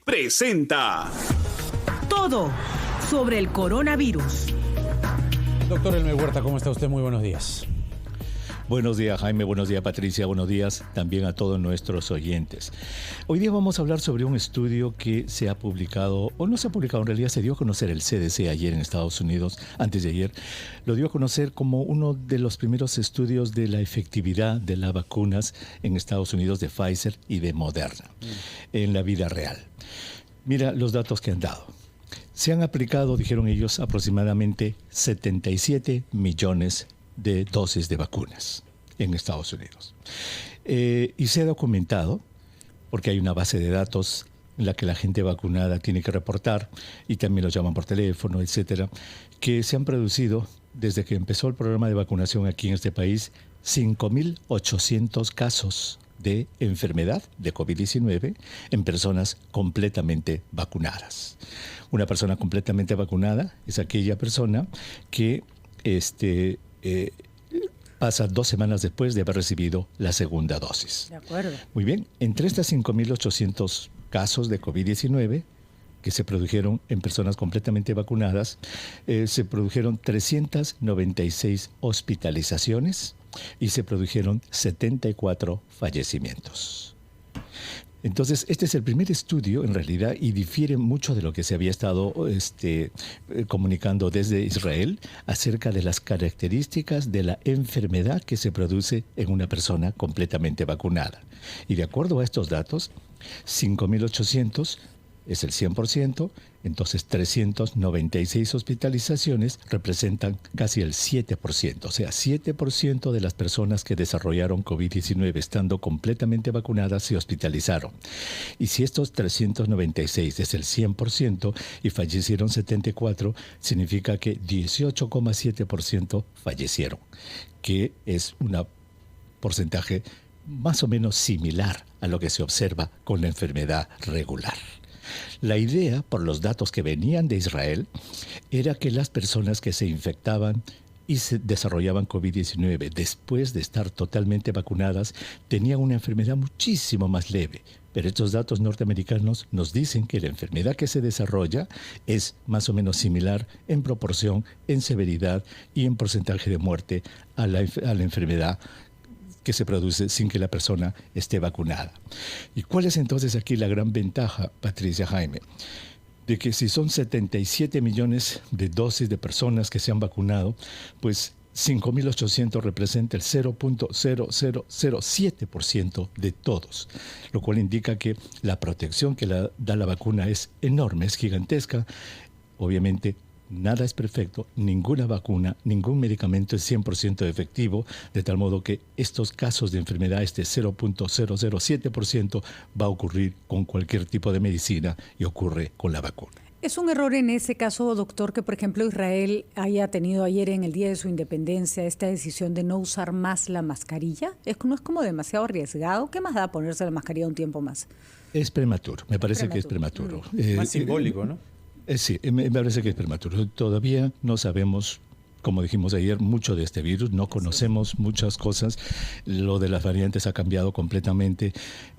presenta todo sobre el coronavirus. Doctor Elmer Huerta, ¿cómo está usted? Muy buenos días. Buenos días, Jaime. Buenos días, Patricia. Buenos días también a todos nuestros oyentes. Hoy día vamos a hablar sobre un estudio que se ha publicado, o no se ha publicado, en realidad se dio a conocer el CDC ayer en Estados Unidos, antes de ayer. Lo dio a conocer como uno de los primeros estudios de la efectividad de las vacunas en Estados Unidos de Pfizer y de Moderna en la vida real. Mira los datos que han dado. Se han aplicado, dijeron ellos, aproximadamente 77 millones de dosis de vacunas en Estados Unidos. Y se ha documentado, porque hay una base de datos en la que la gente vacunada tiene que reportar, y también los llaman por teléfono, etcétera, que se han producido, desde que empezó el programa de vacunación aquí en este país, 5.800 casos de enfermedad de COVID-19 en personas completamente vacunadas. Una persona completamente vacunada es aquella persona que pasa 2 semanas después de haber recibido la segunda dosis. De acuerdo. Muy bien, entre estas 5.800 casos de COVID-19 que se produjeron en personas completamente vacunadas, se produjeron 396 hospitalizaciones y se produjeron 74 fallecimientos. Entonces, este es el primer estudio, en realidad, y difiere mucho de lo que se había estado comunicando desde Israel acerca de las características de la enfermedad que se produce en una persona completamente vacunada. Y de acuerdo a estos datos, 5.800 es el 100%, entonces 396 hospitalizaciones representan casi el 7%, o sea, 7% de las personas que desarrollaron COVID-19 estando completamente vacunadas se hospitalizaron. Y si estos 396 es el 100% y fallecieron 74, significa que 18,7% fallecieron, que es un porcentaje más o menos similar a lo que se observa con la enfermedad regular. La idea, por los datos que venían de Israel, era que las personas que se infectaban y se desarrollaban COVID-19 después de estar totalmente vacunadas tenían una enfermedad muchísimo más leve. Pero estos datos norteamericanos nos dicen que la enfermedad que se desarrolla es más o menos similar en proporción, en severidad y en porcentaje de muerte a la enfermedad que se produce sin que la persona esté vacunada. ¿Y cuál es entonces aquí la gran ventaja, Patricia, Jaime? De que si son 77 millones de dosis de personas que se han vacunado, pues 5.800 representa el 0.0007% de todos, lo cual indica que la protección que da la vacuna es enorme, es gigantesca. Obviamente, nada es perfecto, ninguna vacuna, ningún medicamento es 100% efectivo, de tal modo que estos casos de enfermedad, este 0.007%, va a ocurrir con cualquier tipo de medicina y ocurre con la vacuna. ¿Es un error en ese caso, doctor, que por ejemplo Israel haya tenido ayer en el día de su independencia esta decisión de no usar más la mascarilla? ¿No es como demasiado arriesgado? ¿Qué más da ponerse la mascarilla un tiempo más? Es prematuro, me parece que es prematuro. Más simbólico, ¿no? Sí, me parece que es prematuro. Todavía no sabemos, como dijimos ayer, mucho de este virus. No conocemos muchas cosas. Lo de las variantes ha cambiado completamente.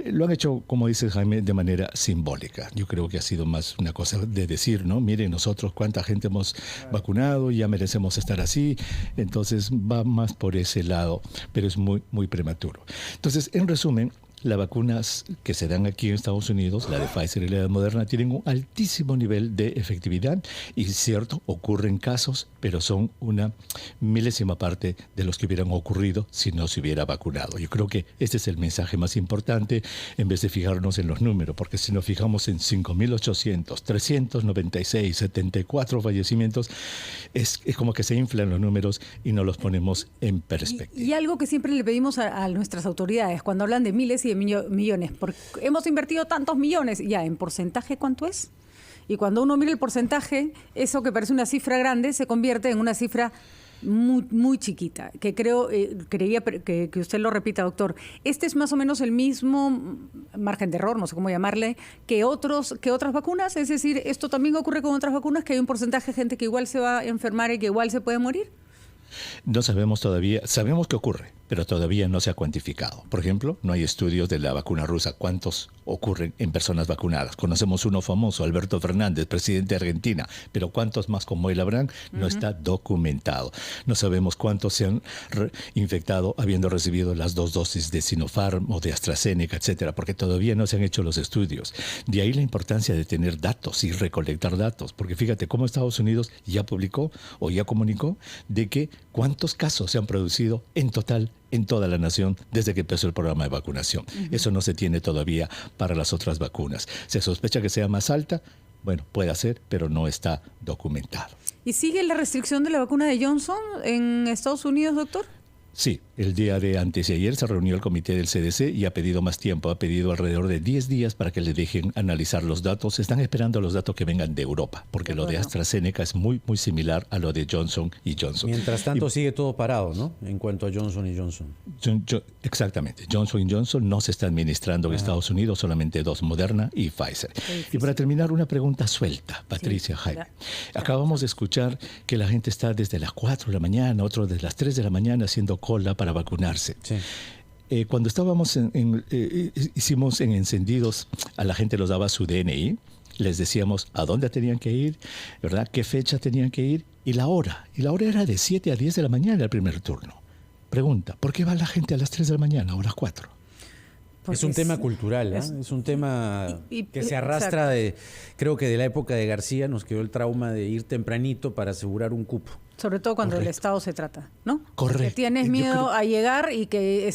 Lo han hecho, como dice Jaime, de manera simbólica. Yo creo que ha sido más una cosa de decir, ¿no? Miren nosotros cuánta gente hemos vacunado, ya merecemos estar así. Entonces va más por ese lado, pero es muy, muy prematuro. Entonces, en resumen, las vacunas que se dan aquí en Estados Unidos, la de Pfizer y la de Moderna, tienen un altísimo nivel de efectividad y, es cierto, ocurren casos, pero son una milésima parte de los que hubieran ocurrido si no se hubiera vacunado. Yo creo que este es el mensaje más importante en vez de fijarnos en los números, porque si nos fijamos en 5.800, 396, 74 fallecimientos, es como que se inflan los números y no los ponemos en perspectiva. Y algo que siempre le pedimos a nuestras autoridades, cuando hablan de miles y de millones, porque hemos invertido tantos millones, ya, ¿en porcentaje cuánto es? Y cuando uno mira el porcentaje, eso que parece una cifra grande se convierte en una cifra muy, muy chiquita, que creía que usted lo repita, doctor. Este es más o menos el mismo margen de error, no sé cómo llamarle, que otras vacunas. Es decir, esto también ocurre con otras vacunas, que hay un porcentaje de gente que igual se va a enfermar y que igual se puede morir. No sabemos todavía, sabemos que ocurre, pero todavía no se ha cuantificado. Por ejemplo, no hay estudios de la vacuna rusa. ¿Cuántos ocurren en personas vacunadas? Conocemos uno famoso, Alberto Fernández, presidente de Argentina, pero ¿cuántos más como él habrán? No está documentado. No sabemos cuántos se han infectado habiendo recibido las 2 dosis de Sinopharm o de AstraZeneca, etcétera, porque todavía no se han hecho los estudios. De ahí la importancia de tener datos y recolectar datos, porque fíjate cómo Estados Unidos ya publicó o ya comunicó de que cuántos casos se han producido en total en toda la nación desde que empezó el programa de vacunación. Eso no se tiene todavía para las otras vacunas. Se sospecha que sea más alta, bueno, puede ser, pero no está documentado. ¿Y sigue la restricción de la vacuna de Johnson en Estados Unidos, doctor? Sí, el día de antes y ayer se reunió el comité del CDC y ha pedido más tiempo, ha pedido alrededor de 10 días para que le dejen analizar los datos. Están esperando los datos que vengan de Europa, porque lo de AstraZeneca es muy similar a lo de Johnson y Johnson. Mientras tanto sigue todo parado, ¿no? En cuanto a Johnson y Johnson. Exactamente. Johnson y Johnson no se está administrando en Estados Unidos, solamente 2, Moderna y Pfizer. Y para terminar, una pregunta suelta, Patricia, Jaime. Acabamos de escuchar que la gente está desde las 4 de la mañana, otros desde las 3 de la mañana haciendo cola para vacunarse. Sí. Cuando estábamos hicimos en encendidos, a la gente los daba su DNI, les decíamos a dónde tenían que ir, ¿verdad? Qué fecha tenían que ir y la hora. Y la hora era de 7 a 10 de la mañana el primer turno. Pregunta, ¿por qué va la gente a las 3 de la mañana o a las 4? Porque es un tema cultural, ¿eh? Es un tema que se arrastra creo que de la época de García nos quedó el trauma de ir tempranito para asegurar un cupo. Sobre todo cuando del Estado se trata, ¿no? Correcto. Que tienes miedo a llegar y que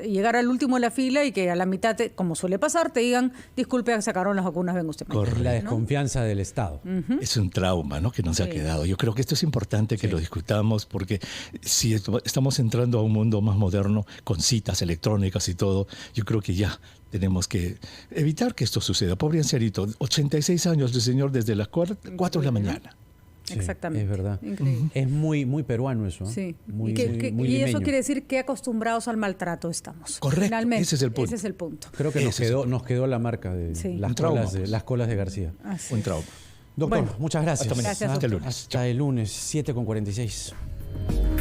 llegar al último de la fila y que a la mitad, como suele pasar, te digan, disculpe, sacaron las vacunas, venga usted. Correcto. La desconfianza del Estado. Es un trauma, ¿no? Que nos ha quedado. Yo creo que esto es importante que lo discutamos porque si estamos entrando a un mundo más moderno con citas electrónicas y todo, yo creo que ya tenemos que evitar que esto suceda. Pobre ancianito, 86 años el señor desde las 4 de la mañana. Sí, exactamente. Es verdad. Increíble. Es muy peruano eso. Sí. Muy, y muy eso limeño. quiere decir que acostumbrados al maltrato estamos. Correcto. Finalmente, Ese es el punto. Ese es el punto. Creo que nos quedó la marca de las colas de García. Así Un es. trauma. Doctor, Bueno, muchas gracias. Hasta mañana. Gracias, Hasta el doctor. lunes. Hasta el lunes, 7:46.